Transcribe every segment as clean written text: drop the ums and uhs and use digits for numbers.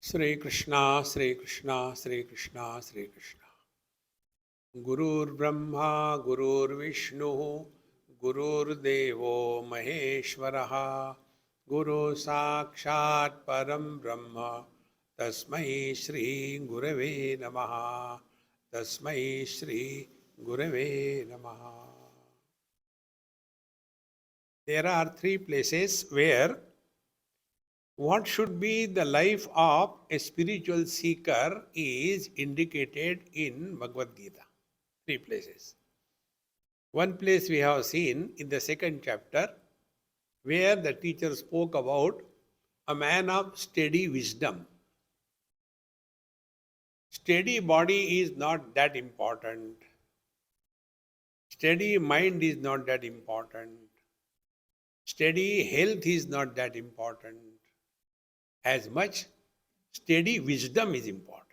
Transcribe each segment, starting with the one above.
Sri Krishna, Sri Krishna, Sri Krishna, Sri Krishna. Gurur Brahma, Gurur Vishnu, Gurur Devo Maheshwaraha, Guru Sakshat Param Brahma, Tasmai Shri Gurave Namaha, Tasmai Shri Gurave Namaha. There are three places where what should be the life of a spiritual seeker is indicated in Bhagavad Gita. Three places. One place we have seen in the second chapter where the teacher spoke about a man of steady wisdom. Steady body is not that important. Steady mind is not that important. Steady health is not that important. As much steady wisdom is important.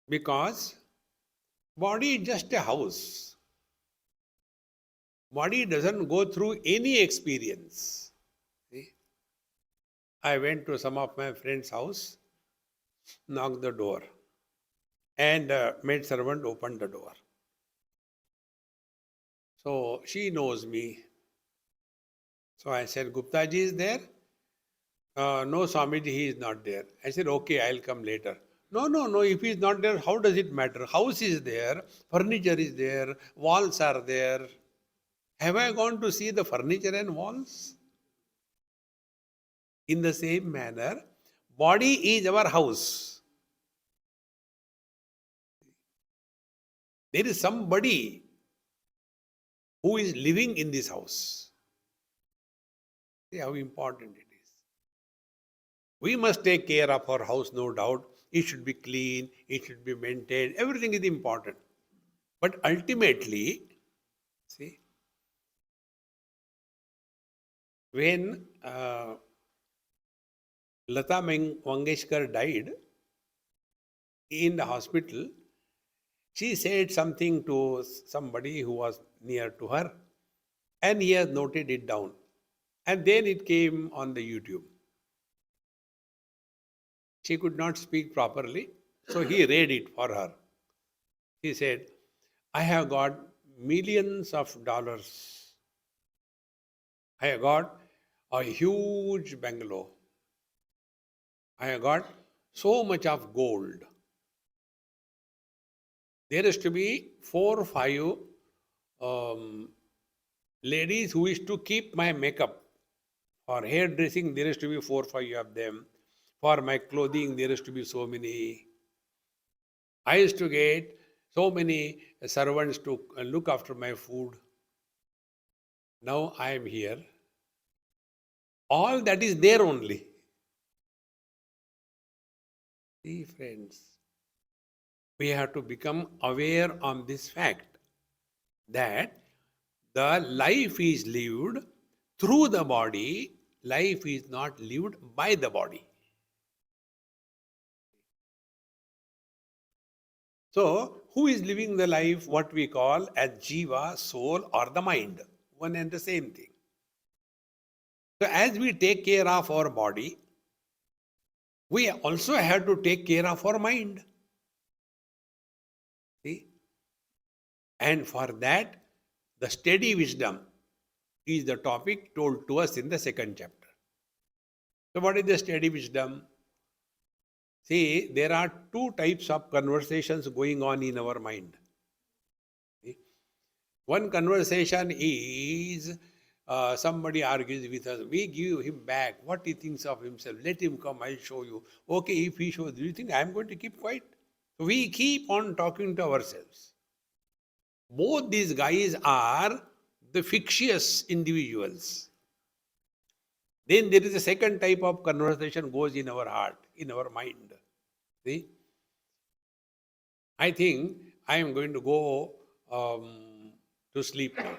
Because body is just a house. Body doesn't go through any experience. See? I went to some of my friend's house, knocked the door, and maid servant opened the door. So she knows me. So I said, Guptaji is there? No, Swamiji, he is not there. I said, okay, I'll come later. No, if he is not there, how does it matter? House is there, furniture is there, walls are there. Have I gone to see the furniture and walls? In the same manner, body is our house. There is somebody who is living in this house. See how important it is. We must take care of our house, no doubt. It should be clean, it should be maintained, everything is important. But ultimately, see, when Lata Mangeshkar died in the hospital, she said something to somebody who was near to her, and he has noted it down. And then it came on the YouTube. She could not speak properly, so he read it for her. He said, I have got millions of dollars. I have got a huge bungalow. I have got so much of gold. There is to be 4 or 5 ladies who is to keep my makeup. For hairdressing, there is to be 4 or 5 of them. For my clothing, there is to be so many. I used to get so many servants to look after my food. Now I am here. All that is there only. See, friends, we have to become aware on this fact that the life is lived through the body, life is not lived by the body. So, who is living the life, what we call as jiva, soul or the mind? One and the same thing. So, as we take care of our body, we also have to take care of our mind. See? And for that, the steady wisdom is the topic told to us in the second chapter. So, what is the steady wisdom? See, there are 2 types of conversations going on in our mind. See? One conversation is somebody argues with us. We give him back what he thinks of himself. Let him come, I'll show you. Okay, if he shows, do you think I'm going to keep quiet? We keep on talking to ourselves. Both these guys are the fictitious individuals. Then there is a second type of conversation goes in our heart, in our mind. See? I think I am going to go to sleep now.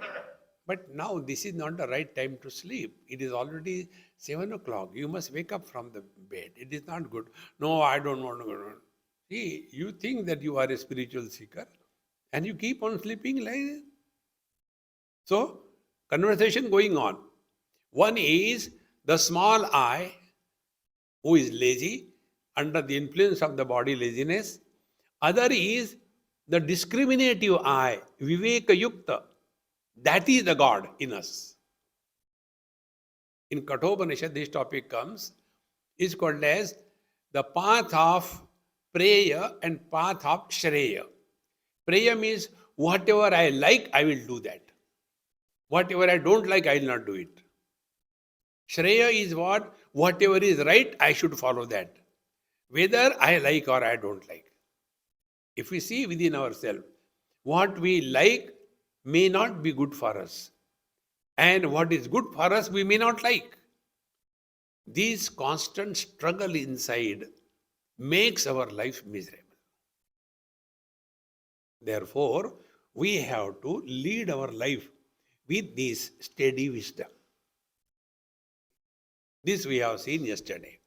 But now this is not the right time to sleep. It is already 7 o'clock. You must wake up from the bed. It is not good. No, I don't want to go. See, you think that you are a spiritual seeker and you keep on sleeping like that. So, conversation going on. One is The small I, who is lazy, under the influence of the body laziness. Other is the discriminative I, Viveka Yukta. That is the God in us. In Kathopanishad, this topic comes, is called as the path of Preya and path of Shreya. Preya means whatever I like, I will do that. Whatever I don't like, I will not do it. Shreya is what? Whatever is right, I should follow that. Whether I like or I don't like. If we see within ourselves, what we like may not be good for us. And what is good for us, we may not like. This constant struggle inside makes our life miserable. Therefore, we have to lead our life with this steady wisdom. This we have seen yesterday.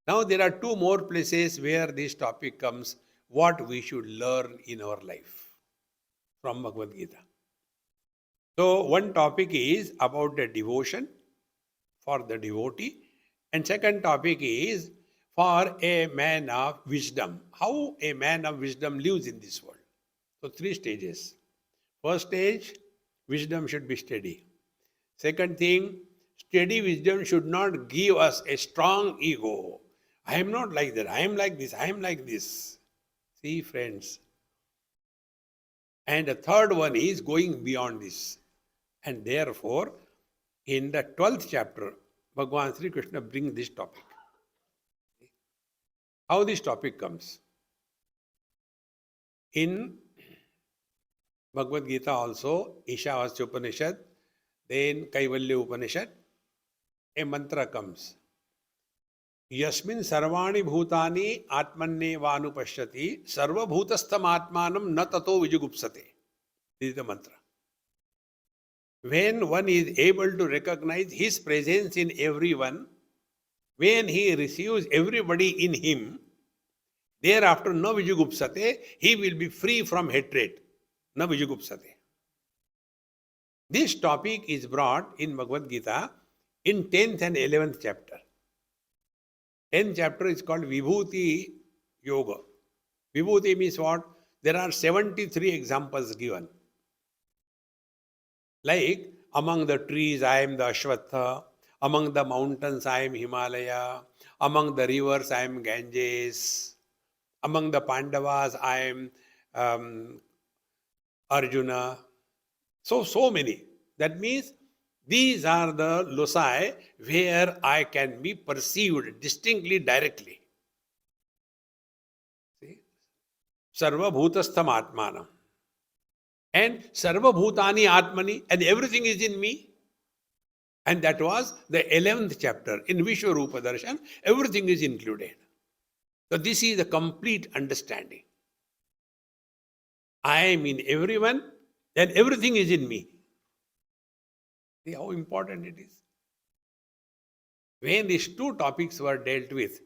Now there are two more places where this topic comes, what we should learn in our life from Bhagavad Gita. So one topic is about the devotion for the devotee, and second topic is for a man of wisdom, how a man of wisdom lives in this world. So three stages. First stage, wisdom should be steady. Second thing, steady wisdom should not give us a strong ego. I am not like that. I am like this. I am like this. See, friends. And the third one is going beyond this. And therefore, in the 12th chapter, Bhagavan Sri Krishna brings this topic. How this topic comes? In Bhagavad Gita also, Ishavasya Upanishad, then Kaivalya Upanishad, a mantra comes. Yasmin sarvani bhutani atmanne vanupashyati sarva bhutastham atmanam na tato vijugupsate. This is the mantra. When one is able to recognize his presence in everyone, when he receives everybody in him, thereafter na vijugupsate, he will be free from hatred. Na vijugupsate. This topic is brought in Bhagavad Gita in 10th and 11th chapter. 10th chapter is called Vibhuti Yoga. Vibhuti means what? There are 73 examples given. Like, among the trees I am the Ashwatha, among the mountains I am Himalaya, among the rivers I am Ganges, among the Pandavas I am Arjuna. So many. That means these are the loci where I can be perceived distinctly, directly. See? Sarva bhutastham atmanam. And sarva bhutani atmani, and everything is in me. And that was the 11th chapter. In Vishwarupa Darshan, everything is included. So this is the complete understanding. I am in everyone, and everything is in me. See how important it is. When these two topics were dealt with,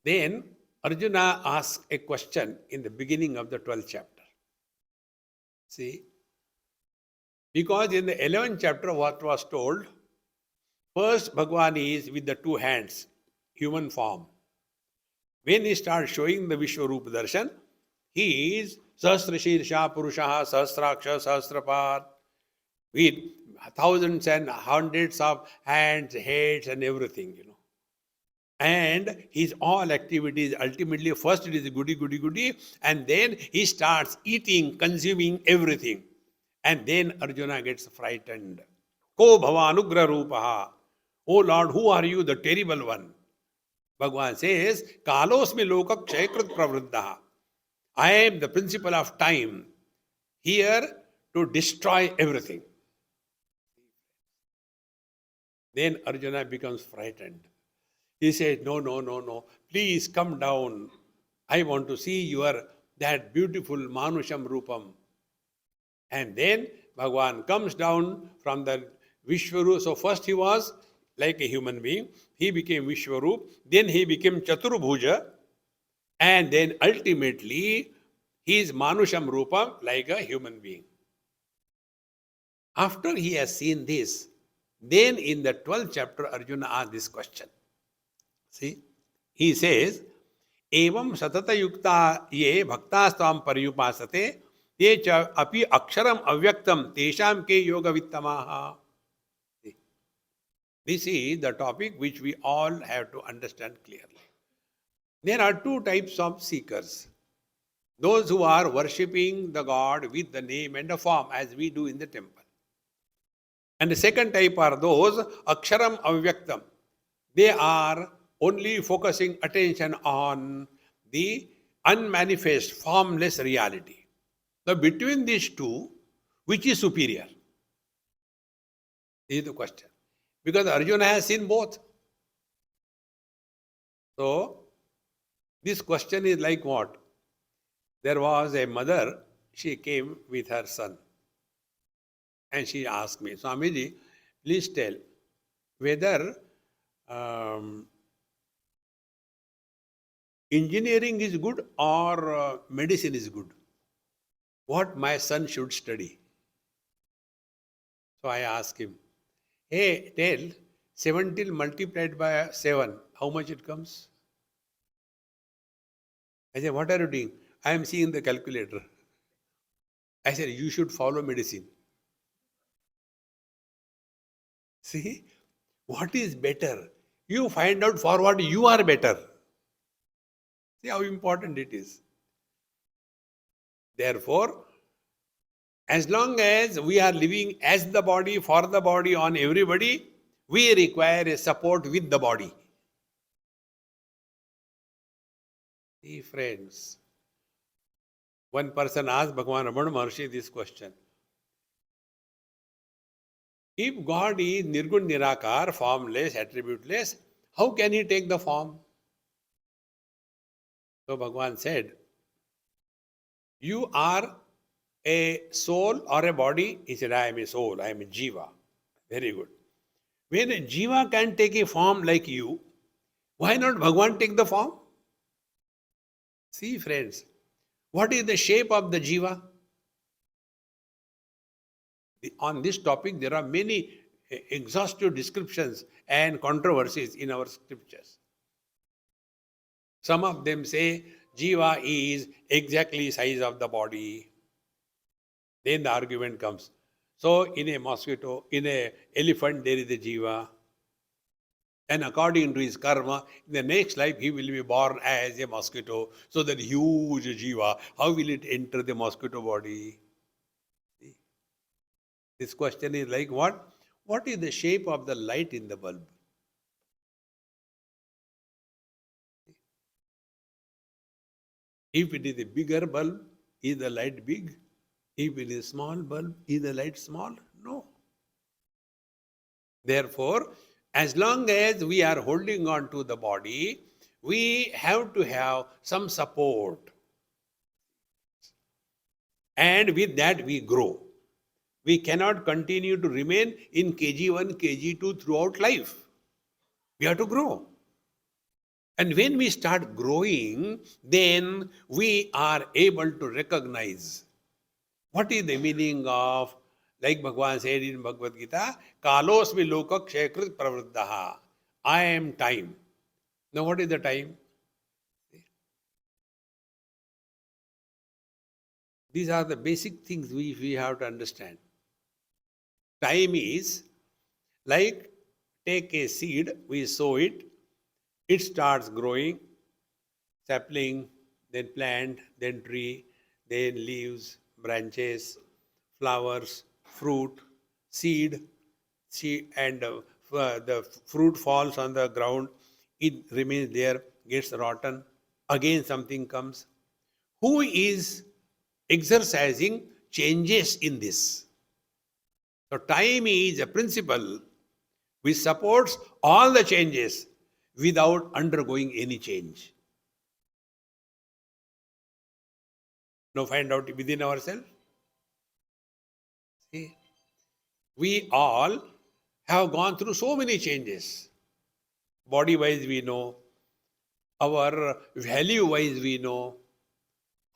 then Arjuna asked a question in the beginning of the 12th chapter. See, because in the 11th chapter what was told, first Bhagavan is with the two hands, human form. When he starts showing the Vishwarupa Darshan, he is Sahasra Shirsha Purushaha Sahasraksha Sahasrapad, with thousands and hundreds of hands, heads and everything, And his all activities, ultimately first it is goody, and then he starts eating, consuming everything. And then Arjuna gets frightened. Ko bhavanugra rupaha. Oh Lord, who are you, the terrible one? Bhagavan says, Kalosmi loka kshayakrit pravruddha. I am the principle of time, here to destroy everything. Then Arjuna becomes frightened. He says, no, please come down. I want to see that beautiful Manusham Rupam. And then Bhagavan comes down from the Vishwarup. So first he was like a human being. He became Vishwarup. Then he became Chaturabhuja. And then ultimately he is Manusham Rupam, like a human being. After he has seen this, Then in the 12th chapter, Arjuna asked this question. See, he says, एवं सतत युक्ता ये भक्तास्त्वां पर्युपासते ये च अपि अक्षरम अव्यक्तम तेषाम के योग वित्तमाः. This is the topic which we all have to understand clearly. There are two types of seekers. Those who are worshipping the God with the name and the form as we do in the temple. And the second type are those aksharam avyaktam. They are only focusing attention on the unmanifest, formless reality. Now, between these two, which is superior? This is the question. Because Arjuna has seen both. So, this question is like what? There was a mother, she came with her son. And she asked me, Swamiji, please tell whether engineering is good or medicine is good. What my son should study. So I asked him, hey, tell 17 multiplied by 7, how much it comes? I said, what are you doing? I am seeing the calculator. I said, you should follow medicine. See, what is better? You find out for what you are better. See how important it is. Therefore, as long as we are living as the body, for the body, on everybody, we require a support with the body. See, friends, one person asked Bhagavan Ramana Maharshi this question. If God is Nirgun Nirakar, formless, attributeless, how can He take the form? So Bhagavan said, you are a soul or a body? He said, I am a soul, I am a jiva. Very good. When a jiva can take a form like you, why not Bhagavan take the form? See, friends, what is the shape of the jiva? On this topic, there are many exhaustive descriptions and controversies in our scriptures. Some of them say jiva is exactly size of the body. Then the argument comes. So in a mosquito, in an elephant, there is a jiva. And according to his karma, in the next life, he will be born as a mosquito. So that huge jiva, how will it enter the mosquito body? See? This question is like what? What is the shape of the light in the bulb? If it is a bigger bulb, is the light big? If it is a small bulb, is the light small? No. Therefore, as long as we are holding on to the body, we have to have some support. And with that we grow. We cannot continue to remain in KG1, KG2 throughout life. We have to grow. And when we start growing, then we are able to recognize what is the meaning of, like Bhagavan said in Bhagavad Gita, Kalosmi loka kshayakrit pravriddaha. I am time. Now what is the time? These are the basic things we have to understand. Time is like take a seed, we sow it, it starts growing, sapling, then plant, then tree, then leaves, branches, flowers, fruit, seed, and the fruit falls on the ground, it remains there, gets rotten, again something comes. Who is exercising changes in this? So time is a principle which supports all the changes without undergoing any change. Now find out within ourselves. See, we all have gone through so many changes. Body-wise we know, our value-wise we know,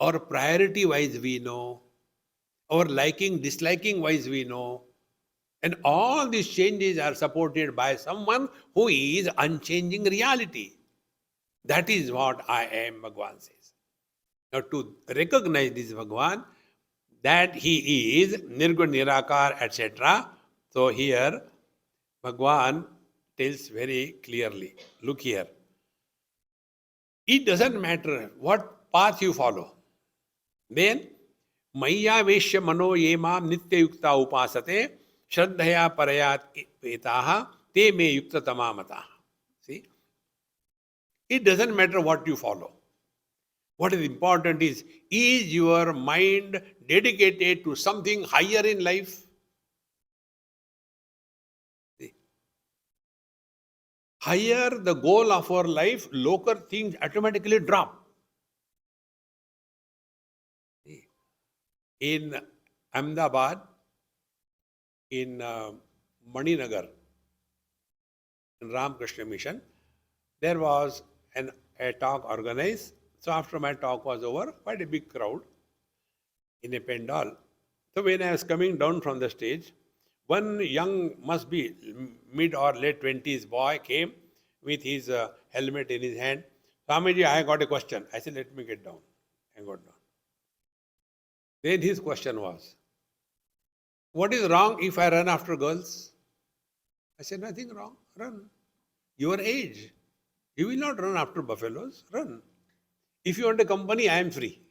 our priority-wise we know, our liking, disliking-wise we know. And all these changes are supported by someone who is unchanging reality. That is what I am, Bhagavan says. Now, to recognize this Bhagavan, that he is Nirgun Nirakar, etc. So, here Bhagavan tells very clearly, look here. It doesn't matter what path you follow. Then, Maya Veshya Mano Yemam Nitya Yukta Upasate Shraddhaya Parayat Petaha Te Me Yukta Tamamata. See? It doesn't matter what you follow. What is important is your mind dedicated to something higher in life? See? Higher the goal of our life, lower things automatically drop. See? In Ahmedabad, in Maninagar, in Ramakrishna Mission, there was a talk organized. So after my talk was over, quite a big crowd in a pandal. So when I was coming down from the stage, one young, must be mid or late 20s boy came with his helmet in his hand. Swamiji, I got a question. I said, let me get down. I got down. Then his question was, what is wrong if I run after girls? I said, nothing wrong. Run. Your age. You will not run after buffaloes. Run. If you want a company, I am free.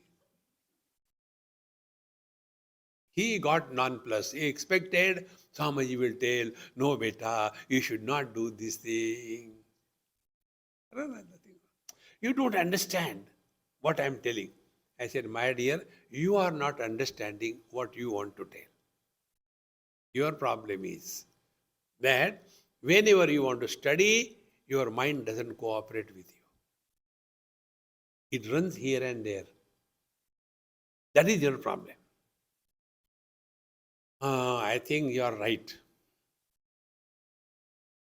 He got nonplussed. He expected Swamiji will tell, no beta, you should not do this thing. Run. You don't understand what I am telling. I said, my dear, you are not understanding what you want to tell. Your problem is that whenever you want to study, your mind doesn't cooperate with you. It runs here and there. That is your problem. I think you are right.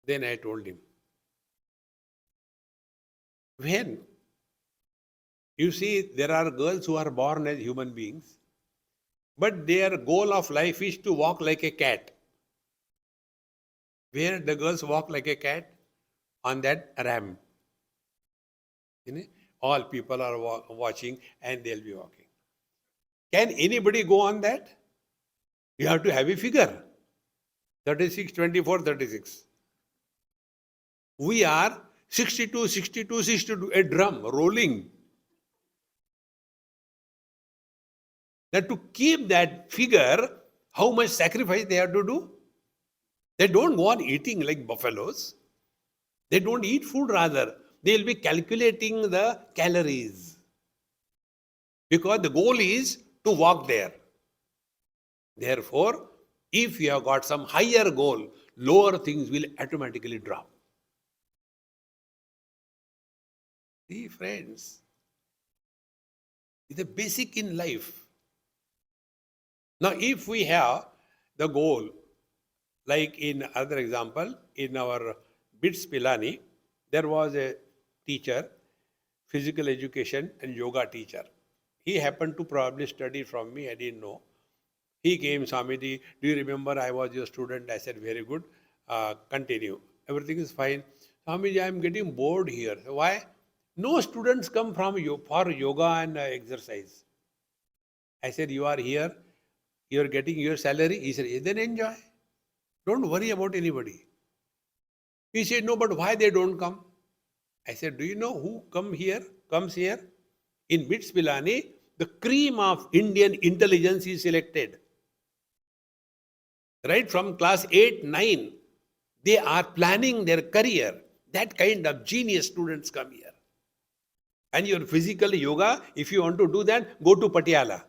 Then I told him, when you see there are girls who are born as human beings, but their goal of life is to walk like a cat. Where the girls walk like a cat? On that ramp. You know, all people are watching and they'll be walking. Can anybody go on that? You have to have a figure. 36, 24, 36. We are 62, 62, 62, a drum rolling. That to keep that figure, how much sacrifice they have to do? They don't go on eating like buffaloes. They don't eat food rather. They'll be calculating the calories. Because the goal is to walk there. Therefore, if you have got some higher goal, lower things will automatically drop. See, friends, it's a basic in life. Now, if we have the goal, like in other example, in our BITS Pilani, there was a teacher, physical education and yoga teacher. He happened to probably study from me, I didn't know. He came, Swamiji, do you remember I was your student? I said, very good, continue. Everything is fine. Swamiji, I am getting bored here. Why? No students come from for yoga and exercise. I said, you are here, you are getting your salary. He said, then enjoy. Don't worry about anybody. He said, no, but why they don't come? I said, do you know who comes here? In BITS Pilani, the cream of Indian intelligence is selected. Right from class 8, 9, they are planning their career. That kind of genius students come here. And your physical yoga, if you want to do that, go to Patiala.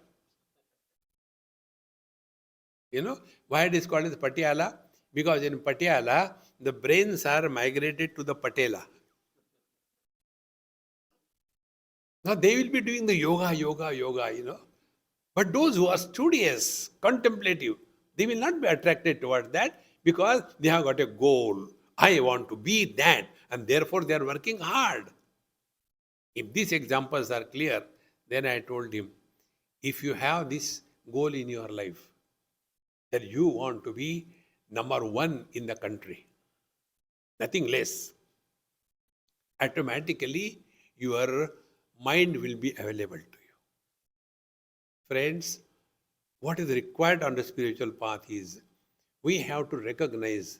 You know, why it is called as Patiala? Because in Patiala, the brains are migrated to the patella. Now they will be doing the yoga, you know. But those who are studious, contemplative, they will not be attracted towards that because they have got a goal. I want to be that, and therefore they are working hard. If these examples are clear, then I told him, if you have this goal in your life, that you want to be number one in the country, nothing less, automatically your mind will be available to you. Friends, what is required on the spiritual path is we have to recognize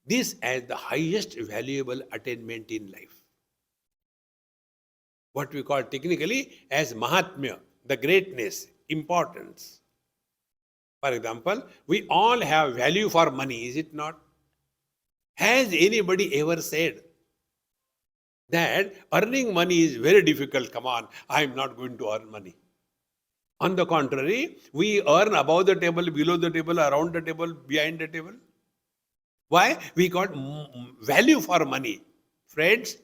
this as the highest valuable attainment in life. What we call technically as Mahatmya, the greatness, importance. For example, we all have value for money, is it not? Has anybody ever said that earning money is very difficult? Come on, I am not going to earn money. On the contrary, we earn above the table, below the table, around the table, behind the table. Why? We got value for money. Friends,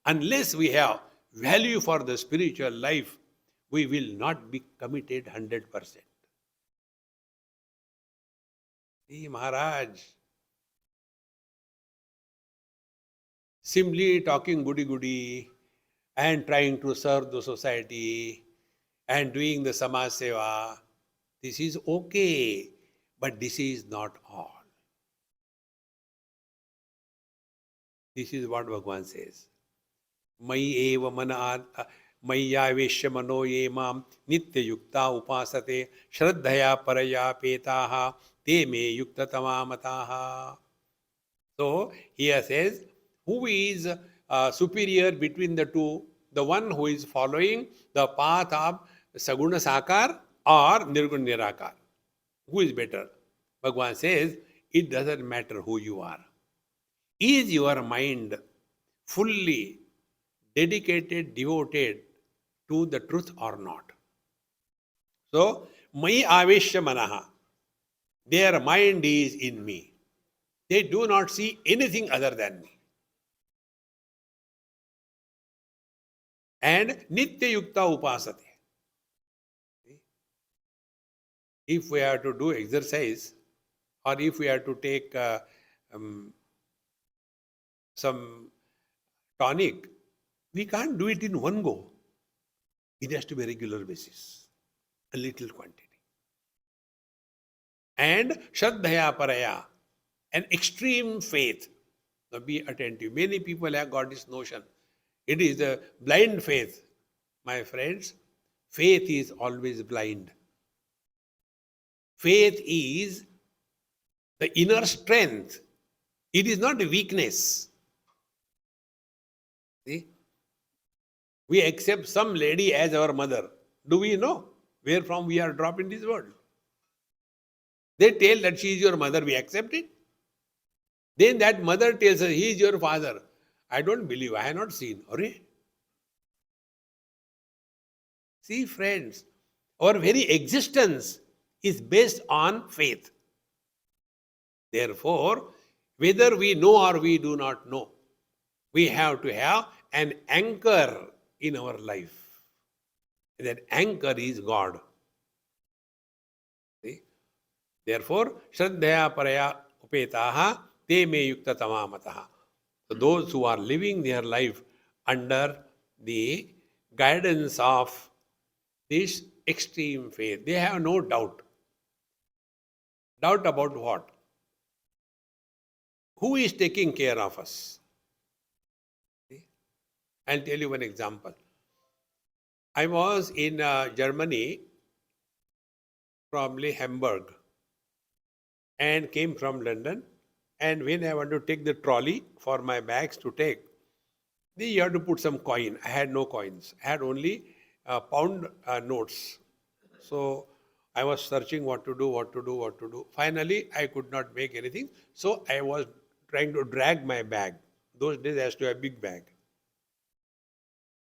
unless we have value for the spiritual life, we will not be committed 100%. See, Maharaj, simply talking goody-goody and trying to serve the society and doing the Samaj Seva, this is okay, but this is not all. This is what Bhagavan says. Mayi eva mana Mayyaveshya mano ye mam nitya yukta upasate shraddhaya paraya petaha te me yukta tamamataha. So here says, who is superior between the two? The one who is following the path of Saguna Sakar or Nirguna Nirakar. Who is better? Bhagavan says, it doesn't matter who you are. Is your mind fully dedicated, devoted to the truth or not? So, Mai Aveshya Manaha, their mind is in me. They do not see anything other than me. And Nitya Yukta Upasate. If we are to do exercise or if we are to take some tonic, we can't do it in one go. It has to be regular basis, a little quantity. And Shraddhaya Paraya, an extreme faith. Now be attentive. Many people have got this notion. It is a blind faith. My friends, faith is always blind. Faith is the inner strength. It is not a weakness. See? We accept some lady as our mother. Do we know where from we are dropped in this world? They tell that she is your mother, we accept it. Then that mother tells us, he is your father. I don't believe, I have not seen. Hurry. See, friends, our very existence is based on faith. Therefore, whether we know or we do not know, we have to have an anchor in our life. That anchor is God. See? Therefore, Shraddhaya Paraya Upetaha Te Me Yukta Tamamataha. So those who are living their life under the guidance of this extreme faith, they have no doubt. Doubt about what? Who is taking care of us? See? I'll tell you one example. I was in Germany, probably Hamburg, and came from London. And when I want to take the trolley for my bags to take, you have to put some coin. I had no coins. I had only pound notes. So I was searching what to do. Finally, I could not make anything. So I was trying to drag my bag. Those days I used to have a big bag.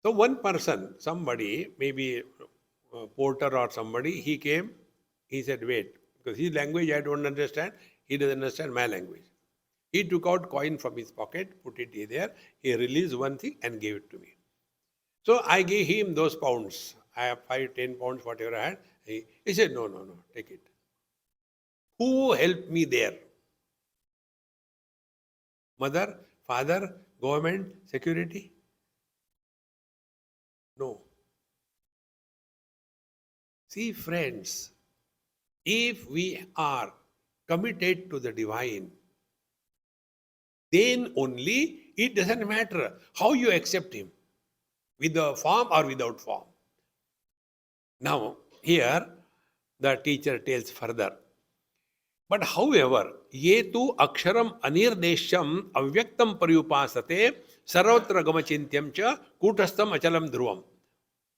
So one person, somebody, maybe a porter or somebody, he came, he said, wait, because his language I don't understand, he doesn't understand my language. He took out coin from his pocket, put it there, he released one thing and gave it to me. So I gave him those pounds. I have 5, 10 pounds, whatever I had. He said, no, take it. Who helped me there? Mother, father, government, security? No. See, friends, if we are committed to the divine, then only it doesn't matter how you accept him, with the form or without form. Now, here the teacher tells further. But however, ye tu aksharam anirdesham avyaktam paryupasate sarvatra gamachintyam cha kutastam achalam dhruvam.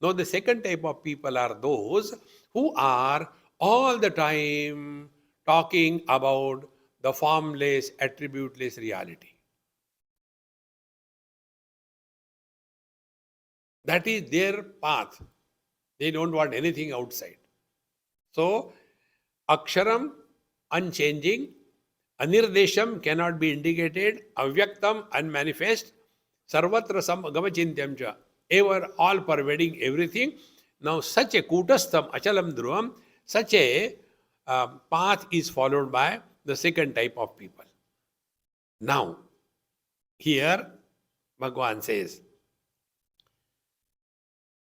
Now, the second type of people are those who are all the time talking about the formless, attributeless reality. That is their path. They don't want anything outside. So, aksharam, unchanging, anirdesham, cannot be indicated, avyaktam, unmanifest, sarvatra gamachintyam cha, ever, all pervading everything. Now, such a kutastham, achalam dhruvam, such a path is followed by the second type of people. Now, here Bhagavan says,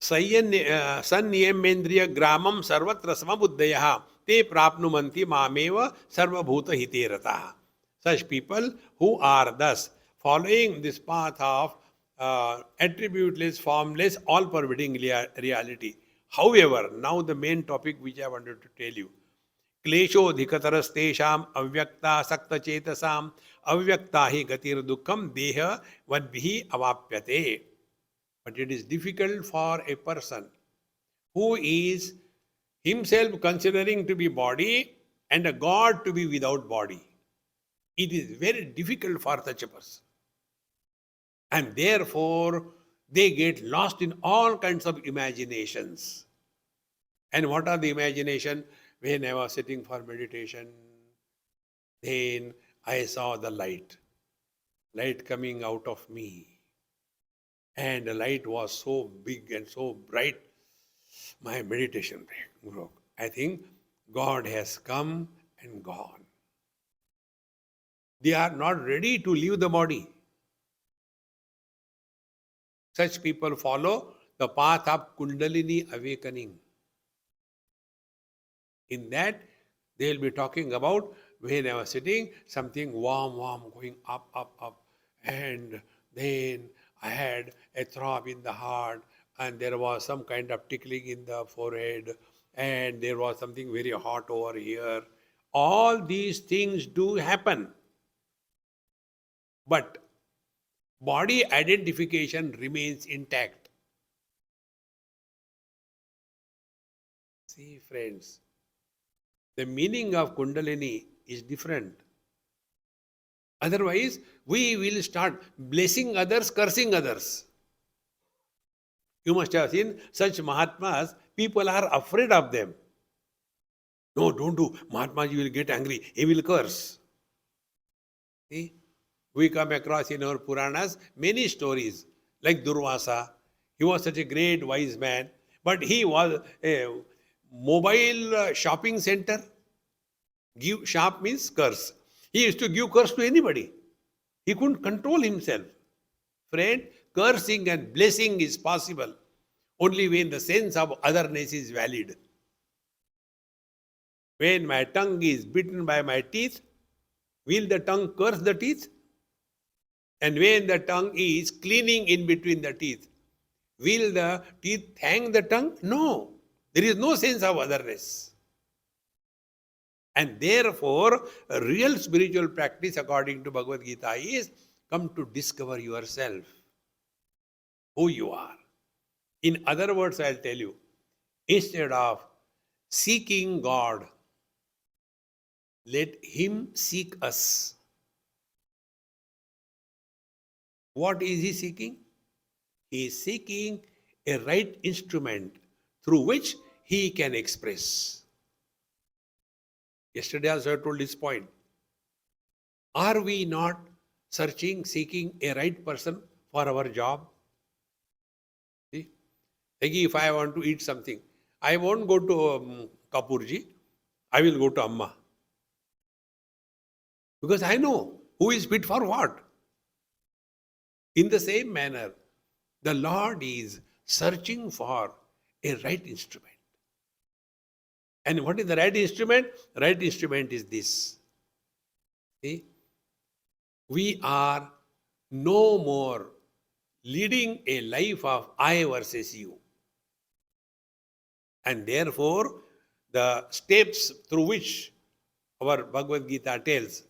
sanniyamendriya gramam sarvatra samabuddhaya te prapnumanti mameva sarvabhuta hite rataha. Such people who are thus following this path of attributeless, formless, all-pervading reality. However, now the main topic which I wanted to tell you. Klesho dhikatarastesham avyakta sakta chetasam avyakta hi gatir dukkham deha vadbhihi avapyate. But it is difficult for a person who is himself considering to be body and a God to be without body. It is very difficult for such a person. And therefore, they get lost in all kinds of imaginations. And what are the imagination? When I was sitting for meditation, then I saw the light coming out of me. And the light was so big and so bright, my meditation broke. I think God has come and gone. They are not ready to leave the body. Such people follow the path of Kundalini awakening. In that, they will be talking about when I was sitting, something warm, going up. And then I had a throb in the heart, and there was some kind of tickling in the forehead, and there was something very hot over here. All these things do happen. But body identification remains intact. See, friends, the meaning of Kundalini is different. Otherwise, we will start blessing others, cursing others. You must have seen such Mahatmas, people are afraid of them. No, don't do. Mahatma, you will get angry. He will curse. See? We come across in our Puranas many stories, like Durvasa. He was such a great wise man, but he was a mobile shopping center. Give sharp means curse. He used to give curse to anybody. He couldn't control himself. Friend, cursing and blessing is possible only when the sense of otherness is valid. When my tongue is bitten by my teeth, will the tongue curse the teeth? And when the tongue is cleaning in between the teeth, will the teeth thank the tongue? No. There is no sense of otherness. And therefore, a real spiritual practice according to Bhagavad Gita is come to discover yourself, who you are. In other words, I'll tell you, instead of seeking God, let Him seek us. What is He seeking? He is seeking a right instrument through which He can express. Yesterday also I told this point. Are we not seeking a right person for our job? See? Like if I want to eat something, I won't go to Kapurji, I will go to Amma. Because I know who is fit for what. In the same manner, the Lord is searching for a right instrument. And what is the right instrument? Right instrument is this. See, we are no more leading a life of I versus you. And therefore, the steps through which our Bhagavad Gita tells,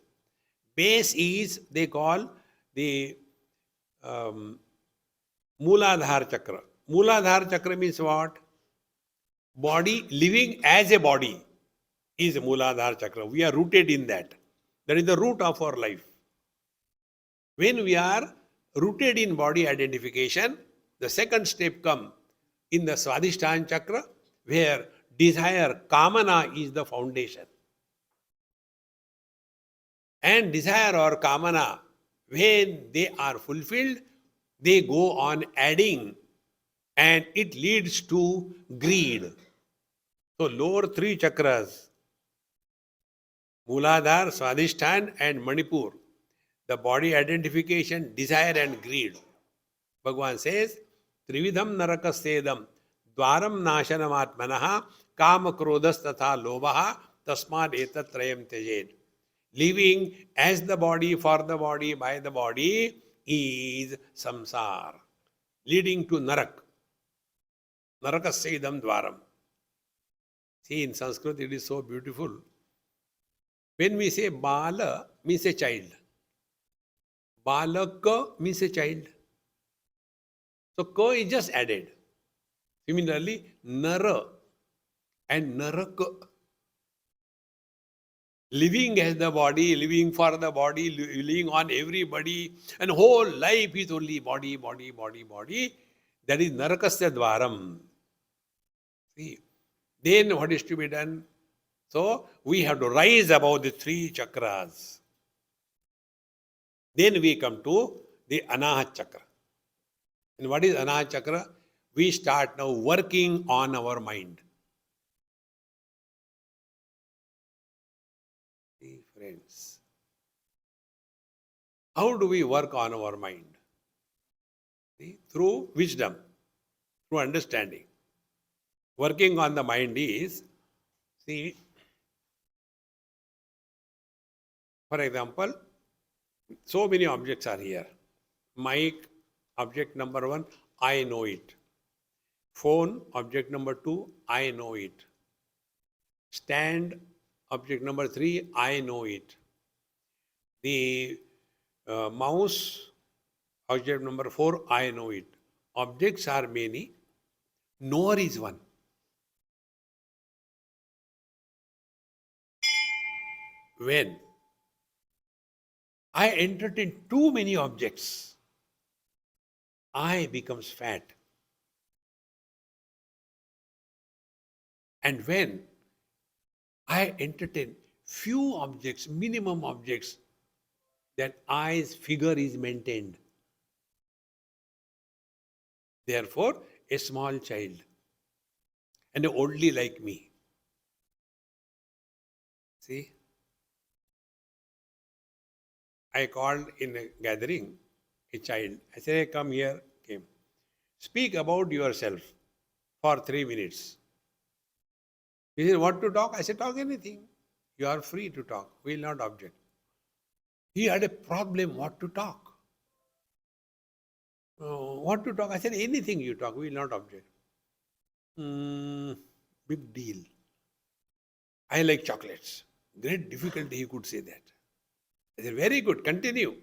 base is, they call the um, Mooladhar Chakra. Mooladhar Chakra means what? Body living as a body is Mooladhar Chakra. We are rooted in that. That is the root of our life. When we are rooted in body identification, the second step comes in the Swadhisthana Chakra, where desire, kamana is the foundation. And desire or kamana, when they are fulfilled, they go on adding and it leads to greed. So lower three chakras, Mooladhar, Swadhisthana and Manipur, the body identification, desire and greed. Bhagavan says, Trividham narakasedam dwaram nashanam atmanaha kama krodhas tatha lobaha tasmad etatrayam tejed. Living as the body, for the body, by the body is samsar, leading to narak. Narakasedam dwaram. See, in Sanskrit it is so beautiful. When we say bala, means a child. Balaka means a child. So ka is just added. Similarly, nara and naraka. Living as the body, living for the body, living on everybody, and whole life is only body, body, body, body. That is narakasya dvaram. See, then what is to be done? So we have to rise above the three chakras. Then we come to the Anahat Chakra. And what is Anahat Chakra? We start now working on our mind. See, friends, how do we work on our mind? See, through wisdom, through understanding. Working on the mind is, see, for example, so many objects are here. Mic, object number 1, I know it. Phone, object number 2, I know it. Stand, object number 3, I know it. The mouse, object number 4, I know it. Objects are many, knower is one. When I entertain too many objects, I becomes fat. And when I entertain few objects, minimum objects, that I's figure is maintained. Therefore, a small child and an oldie like me. See? I called in a gathering a child. I said, hey, come here, came. Speak about yourself for 3 minutes. He said, what to talk? I said, talk anything. You are free to talk. We will not object. He had a problem what to talk. What to talk? I said, anything you talk, we will not object. Big deal. I like chocolates. Great difficulty he could say that. I said, very good, continue.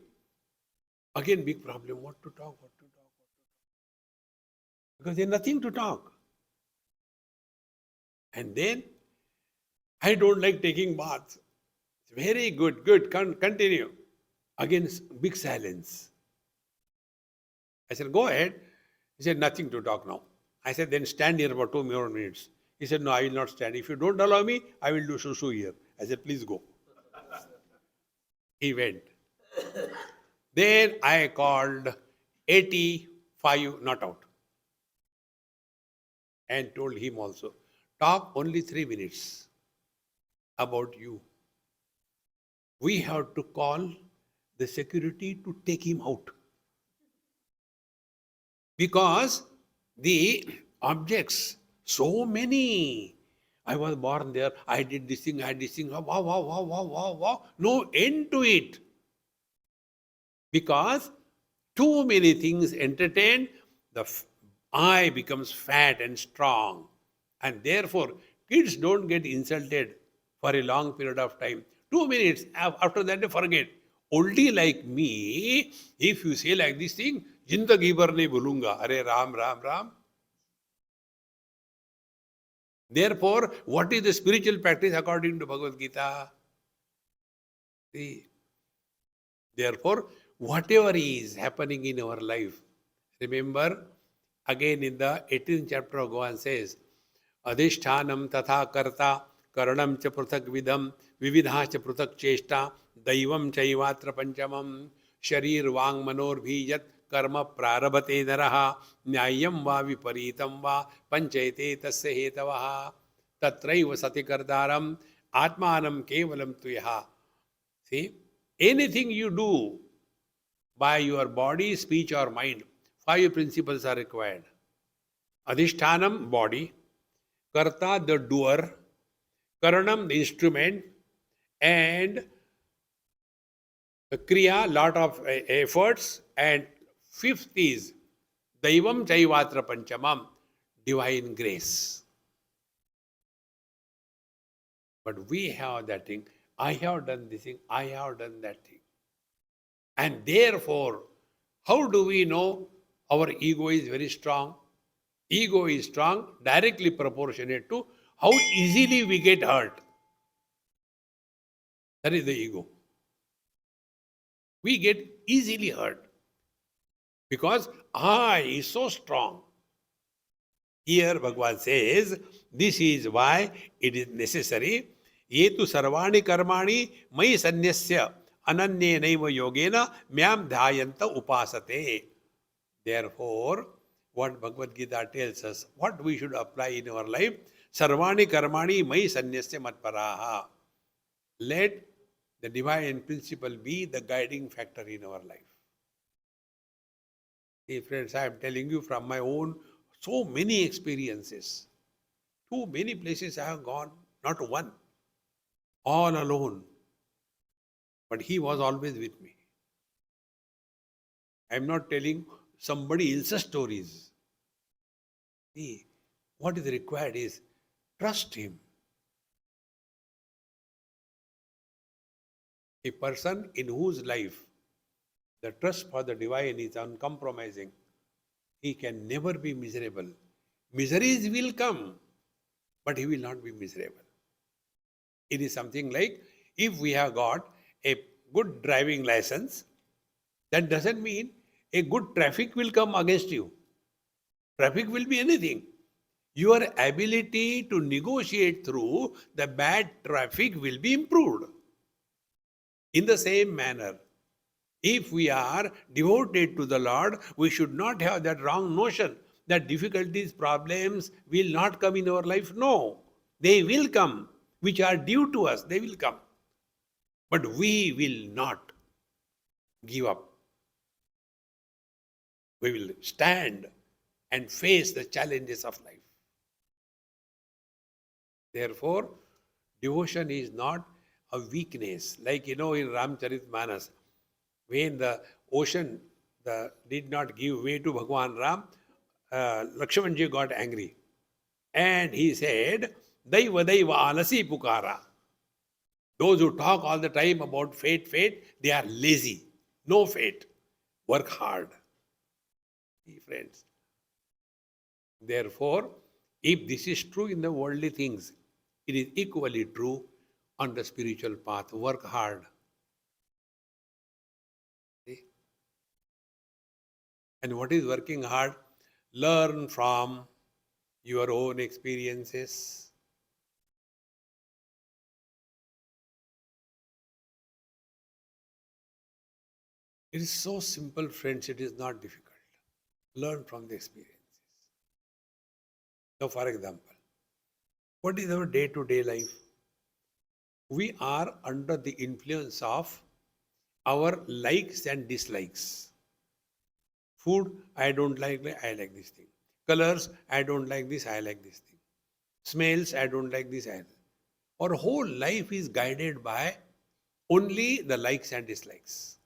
Again, big problem, what to talk, what to talk, what to talk. Because there's nothing to talk. And then, I don't like taking baths. Very good, good, continue. Again, big silence. I said, go ahead. He said, nothing to talk now. I said, then stand here for 2 more minutes. He said, no, I will not stand. If you don't allow me, I will do shushu here. I said, please go. He went. Then I called 85 not out. And told him also, talk only 3 minutes about you. We have to call the security to take him out. Because the objects, so many, I was born there, I did this thing, I did this thing. Wow, wow, wow, wow, wow, wow. No end to it. Because too many things entertained, the eye becomes fat and strong. And therefore, kids don't get insulted for a long period of time. 2 minutes, after that they forget. Oldie like me, if you say like this thing, Jindagi bhar nahi bhulunga. Are Ram, Ram, Ram. Therefore, what is the spiritual practice according to Bhagavad Gita? See, therefore, whatever is happening in our life, remember, again in the 18th chapter of Bhagavan says, Adhishtanam tatha karta karanam cha pruthak vidham vividha cha pruthak cheshta daivam chaivatra panchamam sharir vang manor bhijat karma prarabhate naraha nyayam va viparitam va panchayate tasya hetavaha tatraiva sati kardaram atmanam kevalam tuyaha. See, anything you do by your body, speech or mind, 5 principles are required. Adhishtanam, body. Karta, the doer. Karanam, the instrument. And Kriya, lot of efforts. And 5th is Daivam Chaivatra Panchamam, divine grace. But we have that thing. I have done this thing. I have done that thing. And therefore, how do we know our ego is very strong? Ego is strong, directly proportionate to how easily we get hurt. That is the ego. We get easily hurt because I is so strong. Here Bhagavan says, this is why it is necessary. Yetu sarvani karmani mai sanyasya ananye naiva yogena myam dhyayanta upasate. Therefore, what Bhagavad Gita tells us, what we should apply in our life, sarvani karmani mai sanyasya matparaha. Let the divine principle be the guiding factor in our life. See, friends, I am telling you from my own so many experiences. Too many places I have gone, not one, all alone. But he was always with me. I am not telling somebody else's stories. See, what is required is trust him. A person in whose life the trust for the divine is uncompromising, he can never be miserable. Miseries will come, but he will not be miserable. It is something like, if we have got a good driving license, that doesn't mean a good traffic will come against you. Traffic will be anything. Your ability to negotiate through the bad traffic will be improved. In the same manner, if we are devoted to the Lord, we should not have that wrong notion that difficulties, problems will not come in our life. No, they will come, which are due to us, they will come. But we will not give up. We will stand and face the challenges of life. Therefore, devotion is not a weakness. Like, in Ramcharitmanas, when the ocean did not give way to Bhagwan Ram, Lakshmanji got angry. And he said, Daiva Daiva Alasi Pukara. Those who talk all the time about fate, they are lazy. No fate. Work hard. Friends. Therefore, if this is true in the worldly things, it is equally true on the spiritual path. Work hard. See? And what is working hard? Learn from your own experiences. It is so simple, friends, it is not difficult. Learn from the experiences. So, for example, what is our day-to-day life? We are under the influence of our likes and dislikes. Food, I don't like, I like this thing. Colors, I don't like this, I like this thing. Smells, I don't like this. Our whole life is guided by only the likes and dislikes.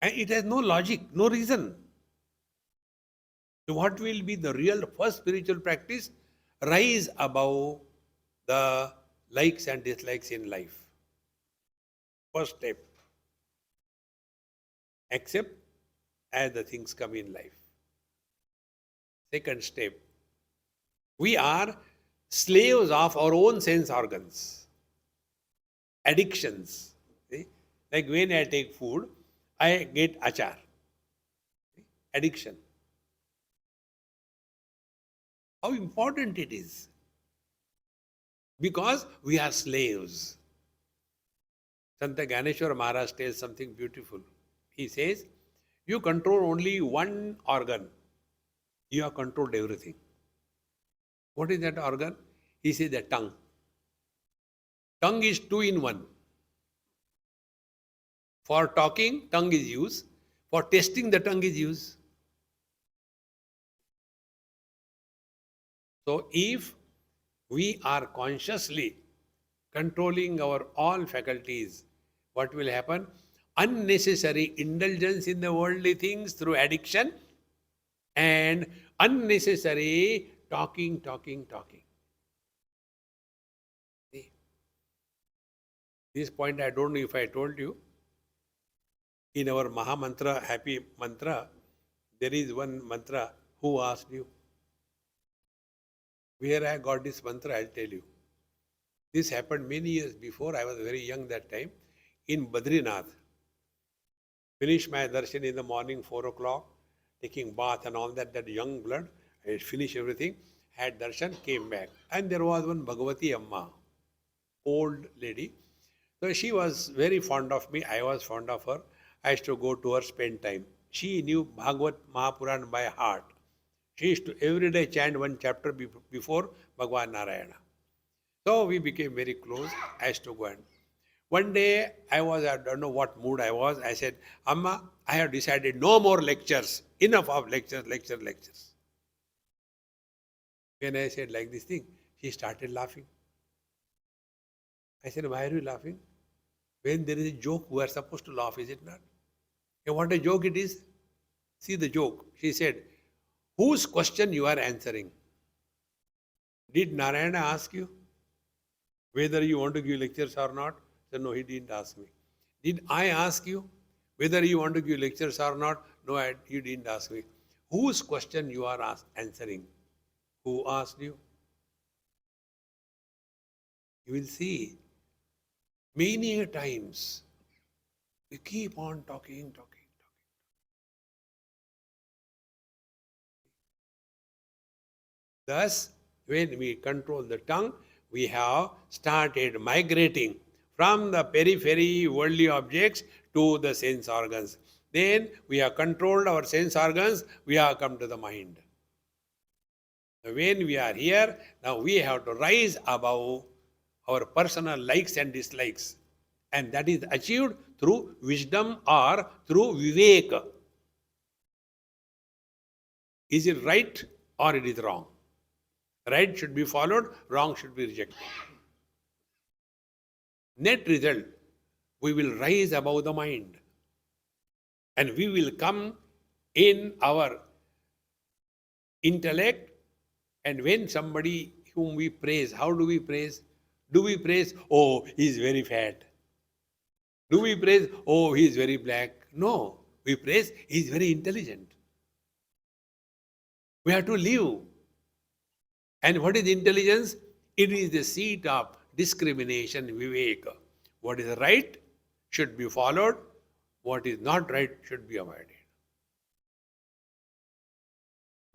And it has no logic, no reason. So what will be the real first spiritual practice? Rise above the likes and dislikes in life. First step. Accept as the things come in life. Second step. We are slaves of our own sense organs. Addictions. See? Like when I take food, I get achar. Addiction. How important it is. Because we are slaves. Santa Ganeshwar Maharaj tells something beautiful. He says, you control only one organ. You have controlled everything. What is that organ? He says the tongue. Tongue is two in one. For talking, tongue is used. For tasting, the tongue is used. So if we are consciously controlling our all faculties, what will happen? Unnecessary indulgence in the worldly things through addiction and unnecessary talking. See? This point I don't know if I told you. In our Maha Mantra, happy mantra, there is one mantra. Who asked you? Where I got this mantra, I'll tell you. This happened many years before. I was very young that time in Badrinath. Finished my darshan in the morning, 4 o'clock, taking bath and all that, that young blood. I finished everything, had darshan, came back. And there was one Bhagavati Amma, old lady. So she was very fond of me. I was fond of her. I used to go to her, spend time. She knew Bhagavad Mahapuran by heart. She used to every day chant one chapter before Bhagavan Narayana. So we became very close. I used to go and one day I don't know what mood I was. I said, Amma, I have decided no more lectures. Enough of lectures. When I said like this thing, she started laughing. I said, why are you laughing? When there is a joke, we are supposed to laugh, is it not? And what a joke it is. See the joke. She said, whose question you are answering? Did Narayana ask you whether you want to give lectures or not? I said, no, he didn't ask me. Did I ask you whether you want to give lectures or not? No, you didn't ask me. Whose question you are answering? Who asked you? You will see many times we keep on talking. Thus, when we control the tongue, we have started migrating from the periphery worldly objects to the sense organs. Then we have controlled our sense organs, we have come to the mind. When we are here, now we have to rise above our personal likes and dislikes. And that is achieved through wisdom or through vivek. Is it right or it is wrong? Right should be followed, wrong should be rejected. Net result, we will rise above the mind. And we will come in our intellect. And when somebody whom we praise, how do we praise? Do we praise, oh, he is very fat? Do we praise, oh, he is very black? No. We praise, he is very intelligent. We have to live. And what is intelligence? It is the seat of discrimination, viveka. What is right should be followed. What is not right should be avoided.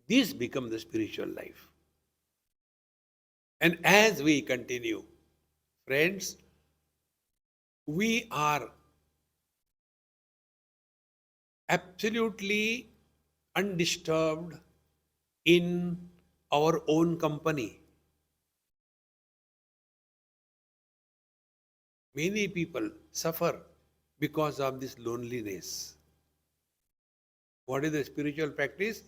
This becomes the spiritual life. And as we continue, friends, we are absolutely undisturbed in our own company. Many people suffer because of this loneliness. What is the spiritual practice?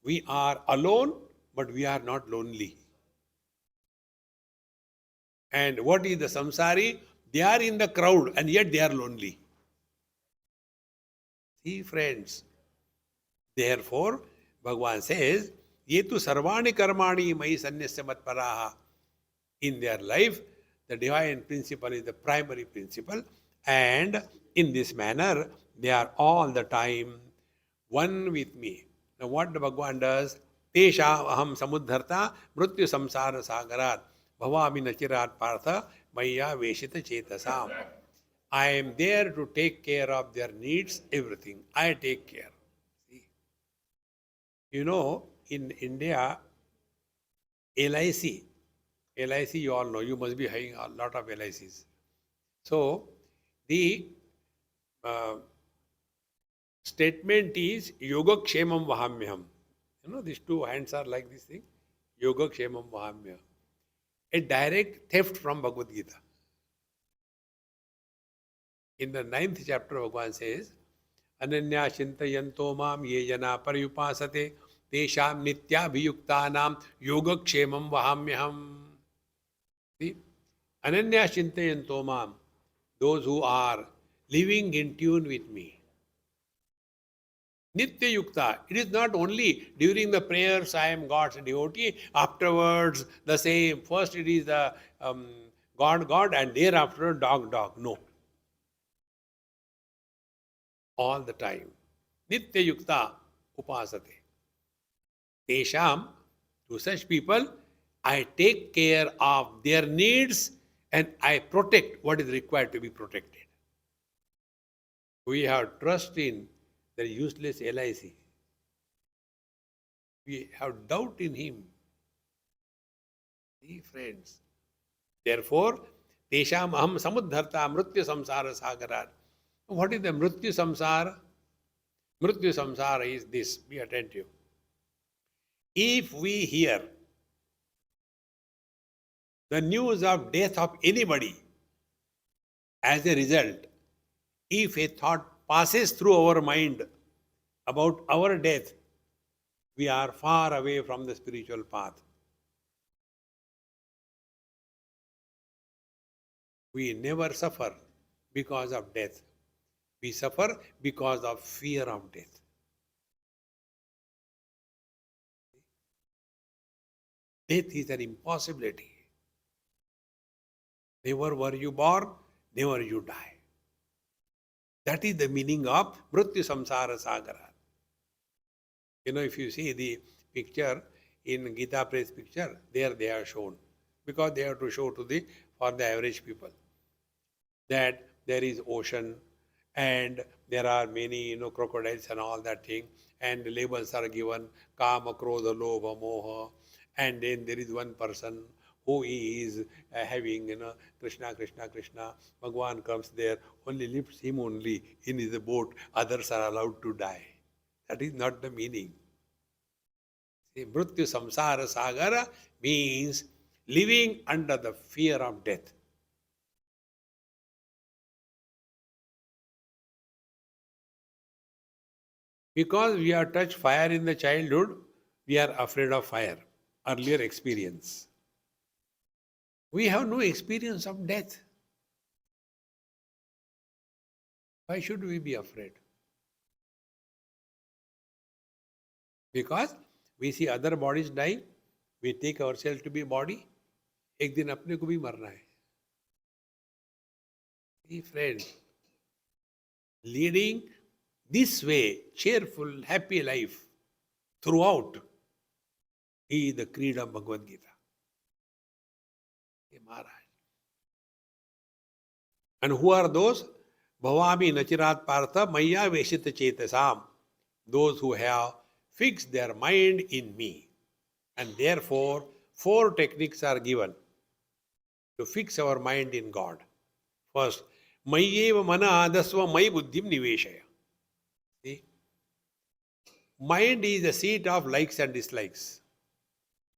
We are alone but we are not lonely. And what is the samsari? They are in the crowd and yet they are lonely. See, friends. Therefore, Bhagavan says, Ye tu sarvani karmani mai sanyasya matparaha. In their life, the divine principle is the primary principle, and in this manner, they are all the time one with me. Now, what the Bhagavan does? Tesha aham samudharta mrityu samsara sagarat bhavami nachirat partha maya veshita chetasam. I am there to take care of their needs, everything. I take care. See? You know, in India, LIC, LIC you all know, you must be having a lot of LICs. So, the uh, statement is Yoga Kshemam Vahamyam. You know, these two hands are like this thing. Yoga Kshemam Vahamyam. A direct theft from Bhagavad Gita. In the 9th chapter, Bhagavan says, Ananya Chintayanto Mam Ye Jana Paryupasate Tesham Nityabhiyuktanam Yogakshemam Vahamyaham. See? Ananya Chintayanto Mam, those who are living in tune with me. Nitya Yukta. It is not only during the prayers I am God's devotee, afterwards the same. First it is the God, and thereafter dog. No. All the time. Nitya Yukta Upasate. Tesham, to such people, I take care of their needs and I protect what is required to be protected. We have trust in the useless LIC. We have doubt in him. See, friends. Therefore, Tesham aham samudharta mrityu samsara sagarat. What is the mrityu samsara? Mrityu samsara is this. Be attentive. If we hear the news of death of anybody, as a result, if a thought passes through our mind about our death, we are far away from the spiritual path. We never suffer because of death. We suffer because of fear of death. Death is an impossibility. Never were you born, never you die. That is the meaning of Mrityu Samsara Sagara. You know, if you see the picture in Gita Press picture, there they are shown. Because they have to show for the average people that there is ocean and there are many, crocodiles and all that thing, and the labels are given, Kama, Krodha, Lobha, Moha, and then there is one person who is having, Krishna, Krishna, Krishna. Bhagwan comes there, only lifts him only in his boat, others are allowed to die. That is not the meaning. See, Mrityu Samsara Sagara means living under the fear of death. Because we have touched fire in the childhood, we are afraid of fire. Earlier experience. We have no experience of death. Why should we be afraid? Because we see other bodies dying, we take ourselves to be body, एक दिन अपने को भी मरना है. See, friends, leading this way, cheerful, happy life throughout is the creed of Bhagavad Gita. Hey, Maharaj. And who are those? Bhavami Nachirat Partha Maya Veshita Chetasam. Those who have fixed their mind in me. And therefore, 4 techniques are given to fix our mind in God. First, Mayeva Mana Adasva Mai Buddhim Niveshaya. See? Mind is the seat of likes and dislikes.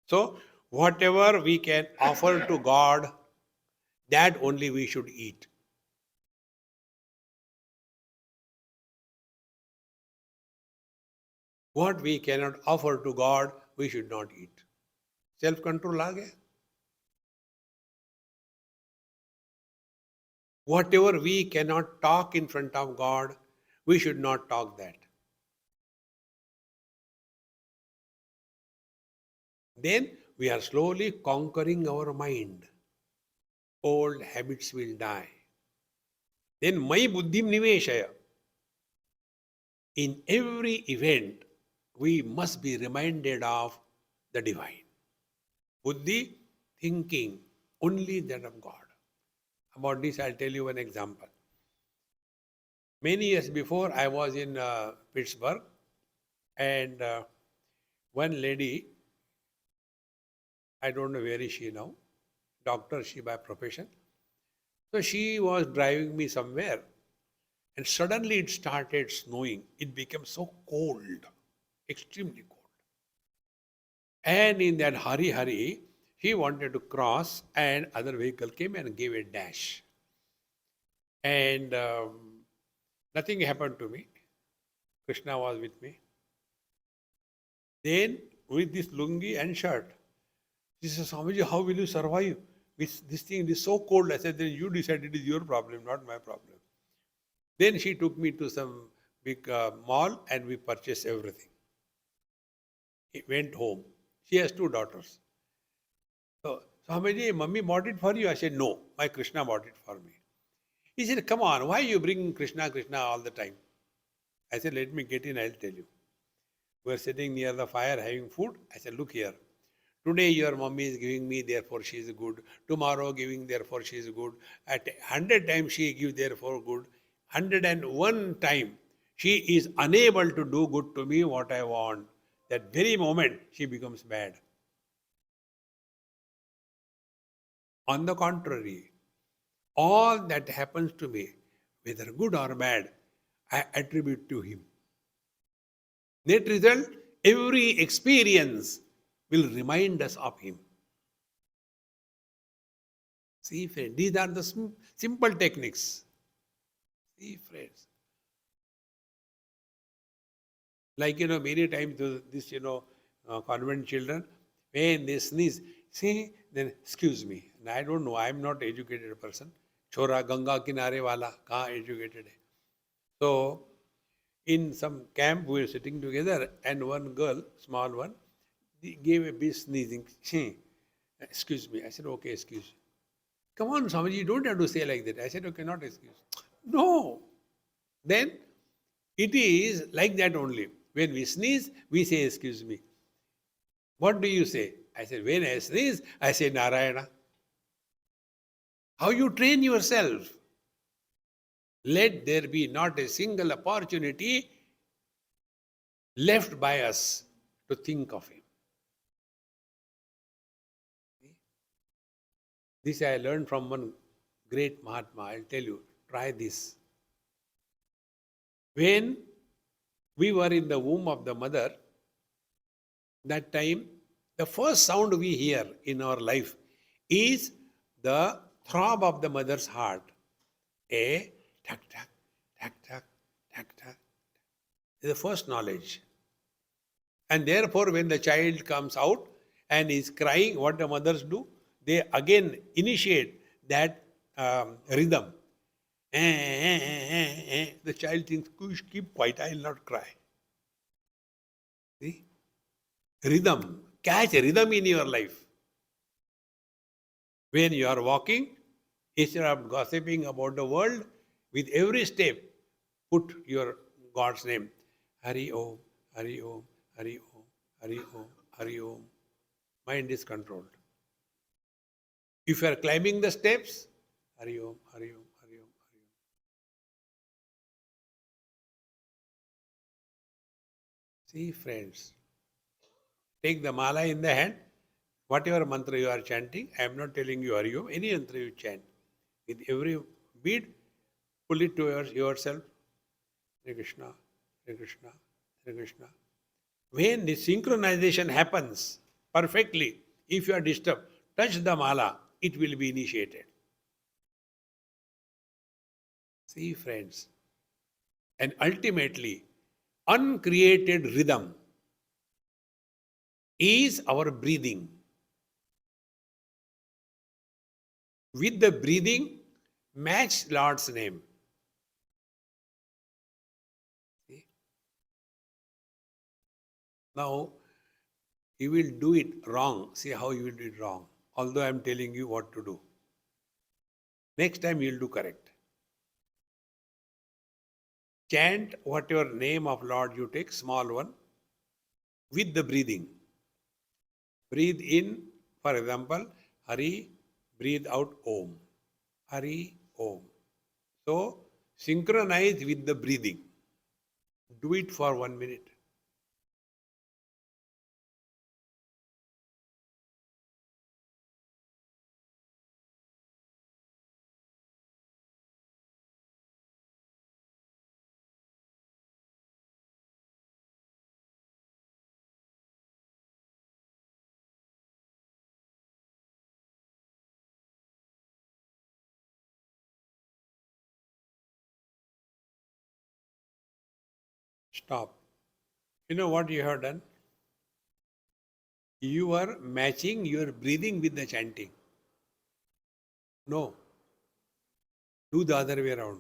So, whatever we can offer to God, that only we should eat. What we cannot offer to God, we should not eat. Self control आ गया. Whatever we cannot talk in front of God, we should not talk that. Then we are slowly conquering our mind. Old habits will die. Then Mai Buddhim Niveshaya. In every event, we must be reminded of the divine. Buddhi, thinking, only that of God. About this, I'll tell you one example. Many years before, I was in Pittsburgh, and one lady, I don't know where is she now, doctor she by profession. So she was driving me somewhere, and suddenly it started snowing. It became so cold, extremely cold. And in that hurry, he wanted to cross, and other vehicle came and gave a dash. And nothing happened to me. Krishna was with me. Then, with this lungi and shirt, she said, Swamiji, how will you survive? This thing is so cold. I said, then you decide, it is your problem, not my problem. Then she took me to some big mall and we purchased everything. He went home. She has 2 daughters. So, Swamiji, Mummy bought it for you? I said, no, my Krishna bought it for me. He said, come on, why you bring Krishna, Krishna all the time? I said, let me get in, I'll tell you. We were sitting near the fire having food. I said, look here. Today your mummy is giving me, therefore she is good. Tomorrow giving, therefore she is good. At 100 times she gives, therefore good. 101 time she is unable to do good to me what I want. That very moment she becomes bad. On the contrary, all that happens to me, whether good or bad, I attribute to him. Net result, every experience will remind us of him. See, friends, these are the simple techniques. See, friends. Like, many times this, convent children, when they sneeze, say, then excuse me. And I don't know, I am not educated person. Chora Ganga Kinare wala, kahan educated hai. So, in some camp, we were sitting together, and one girl, small one, gave a big sneezing. Excuse me. I said, okay, excuse. Come on, Swamiji, you don't have to say like that. I said, okay, not excuse. No. Then it is like that only. When we sneeze, we say, excuse me. What do you say? I said, when I sneeze, I say Narayana. How you train yourself? Let there be not a single opportunity left by us to think of him. This I learned from one great Mahatma. I'll tell you, try this. When we were in the womb of the mother, that time, the first sound we hear in our life is the throb of the mother's heart. A tak tak, tak tak, tak tak. Is the first knowledge. And therefore, when the child comes out and is crying, what the mothers do? They again initiate that rhythm. The child thinks, keep quiet, I will not cry. See? Rhythm. Catch a rhythm in your life. When you are walking, instead of gossiping about the world, with every step, put your God's name. Hari Om, Hari Om, Hari Om, Hari Om, Hari Om. Mind is controlled. If you are climbing the steps, Hari Om, Hari Om, Hari Om, Hari Om. See, friends, take the mala in the hand, whatever mantra you are chanting, I am not telling you Hari Om, any mantra you chant. With every bead, pull it towards yourself. Hare Krishna, Hare Krishna, Hare Krishna. When the synchronization happens perfectly, if you are disturbed, touch the mala, it will be initiated. See, friends, and ultimately, uncreated rhythm is our breathing. With the breathing, match Lord's name. See? Now, you will do it wrong. See how you will do it wrong. Although I am telling you what to do. Next time you will do correct. Chant whatever name of Lord you take, small one, with the breathing. Breathe in, for example, Hari, breathe out Om. Hari, Om. So, synchronize with the breathing. Do it for 1 minute. Stop. You know what you have done? You are matching your breathing with the chanting. No. Do the other way around.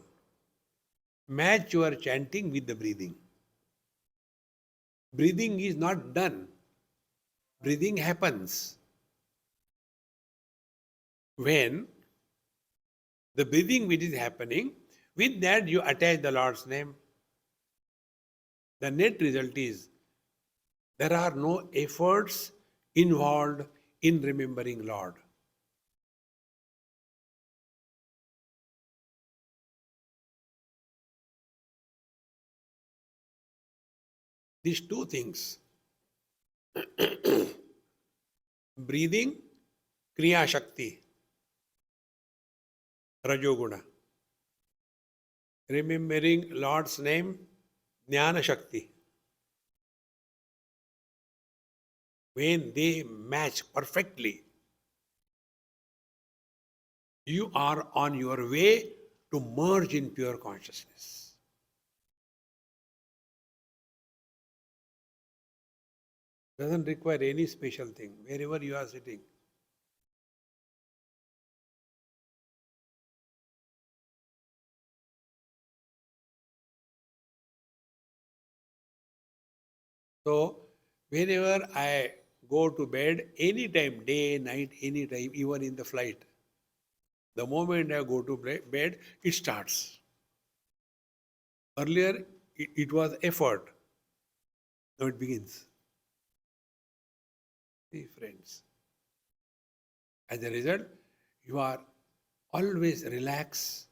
Match your chanting with the breathing. Breathing is not done. Breathing happens. When the breathing which is happening, with that you attach the Lord's name. The net result is there are no efforts involved in remembering Lord. These two things, breathing, Kriya Shakti, Rajoguna. Remembering Lord's name, Jnana Shakti. When they match perfectly, you are on your way to merge in pure consciousness. Doesn't require any special thing, wherever you are sitting. So, whenever I go to bed, anytime, day, night, anytime, even in the flight, the moment I go to bed, it starts. Earlier, it was effort. Now it begins. See, friends. As a result, you are always relaxed,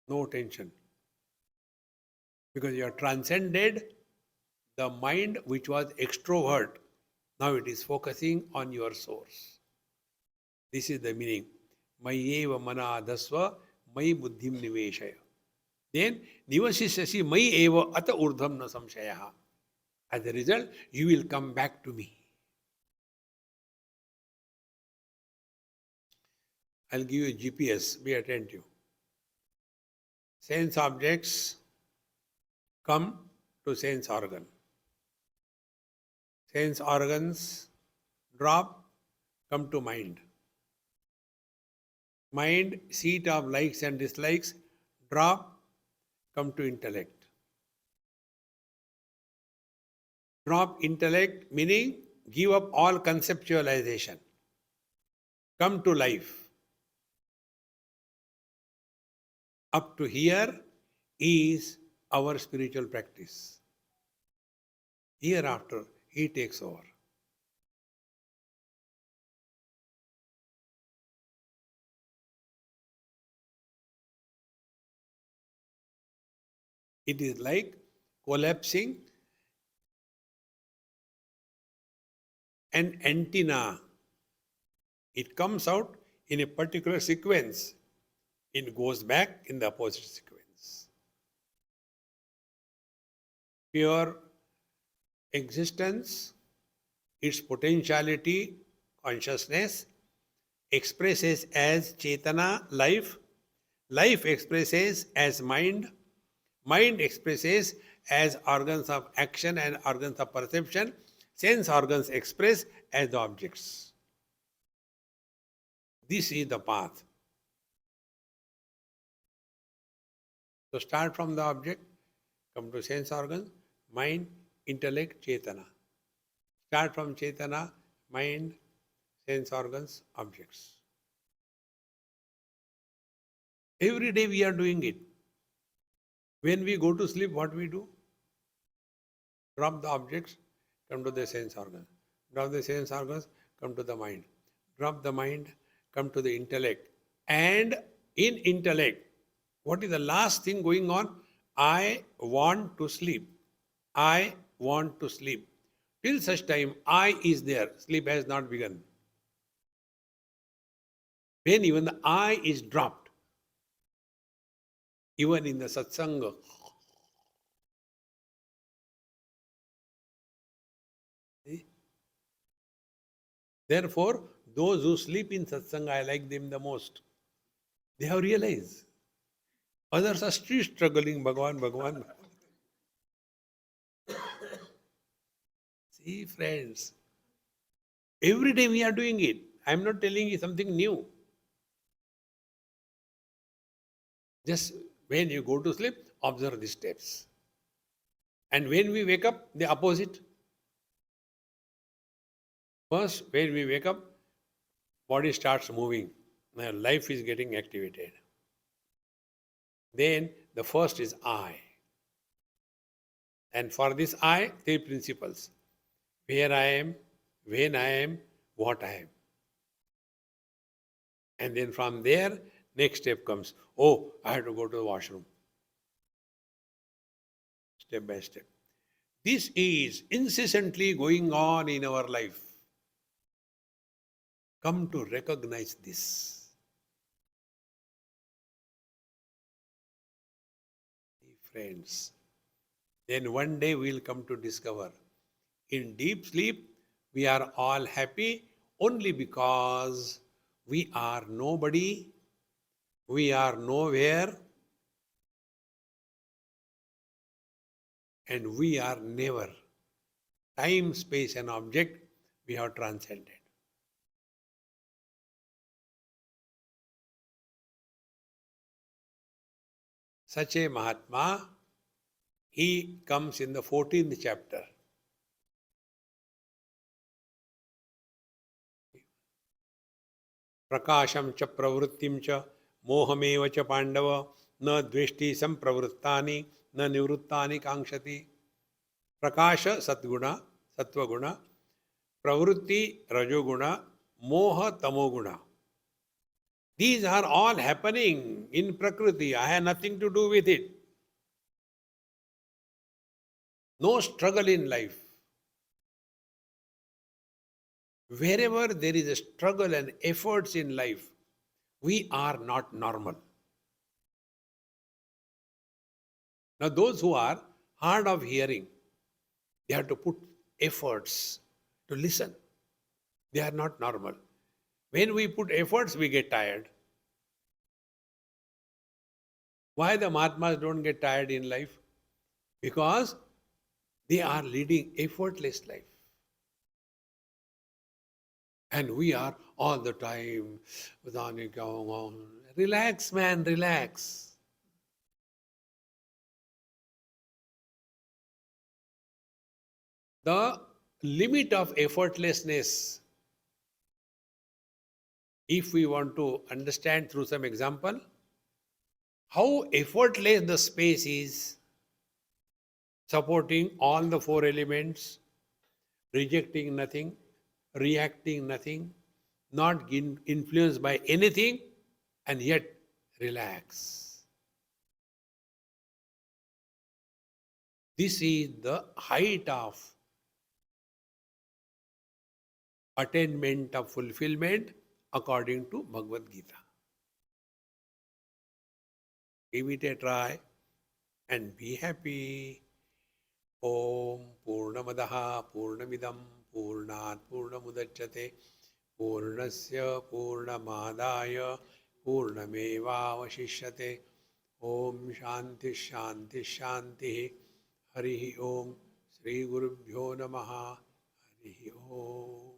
no tension. Because you are transcended the mind which was extrovert. Now it is focusing on your source. This is the meaning. Mayeva mana dasva mai buddhim niveshaya. Then nivasisasi mai eva ata urdham na samshaya. As a result, you will come back to me. I'll give you a GPS. Be attentive. Sense objects come to sense organ. Sense organs drop, come to mind. Mind, seat of likes and dislikes, drop, come to intellect. Drop intellect, meaning give up all conceptualization. Come to life. Up to here is our spiritual practice. Hereafter, he takes over. It is like collapsing an antenna. It comes out in a particular sequence. It goes back in the opposite sequence. Pure existence, its potentiality, consciousness, expresses as Chetana, life. Life expresses as mind. Mind expresses as organs of action and organs of perception. Sense organs express as the objects. This is the path. So start from the object, come to sense organs, mind, intellect, Chetana. Start from Chetana, mind, sense organs, objects. Every day we are doing it. When we go to sleep, what we do? Drop the objects, come to the sense organs. Drop the sense organs, come to the mind. Drop the mind, come to the intellect. And in intellect, what is the last thing going on? I want to sleep. I want to sleep. Till such time I is there, sleep has not begun. When even the I is dropped, even in the satsanga, see? Therefore, those who sleep in satsanga, I like them the most. They have realized. Others are still struggling, Bhagavan, Bhagavan. See, friends, every day we are doing it. I am not telling you something new. Just when you go to sleep, observe these steps. And when we wake up, the opposite. First, when we wake up, body starts moving. Now life is getting activated. Then the first is I. And for this I, three principles. Where I am, when I am, what I am. And then from there, next step comes, oh, I have to go to the washroom. Step by step. This is incessantly going on in our life. Come to recognize this. Friends, then one day we'll come to discover in deep sleep we are all happy only because we are nobody, we are nowhere, and we are never. Time, space, and object we have transcended. Such a Mahatma, he comes in the 14th chapter. Prakasham cha pravrittim cha mohameva cha pandava na dveshti sampravrittani na nivruttani kankshati. Prakasha satguna, satvaguna, pravritti rajoguna, moha tamoguna. These are all happening in Prakriti. I have nothing to do with it. No struggle in life. Wherever there is a struggle and efforts in life, we are not normal. Now, those who are hard of hearing, they have to put efforts to listen. They are not normal. When we put efforts, we get tired. Why the Mahatmas don't get tired in life? Because they are leading effortless life. And we are all the time, relax, man, relax. The limit of effortlessness, if we want to understand through some example, how effortless the space is, supporting all the four elements, rejecting nothing, reacting nothing, not influenced by anything, and yet relax. This is the height of attainment of fulfillment according to Bhagavad Gita. Give it a try and be happy. Om Purnamadaha Purnamidam Purnat Purnamudachyate Purnasya Purnamadaya Purnamevavashishyate. Om Shanti Shanti Shanti. Harihi Om. Sri Gurubhyo Namaha. Harihi Om.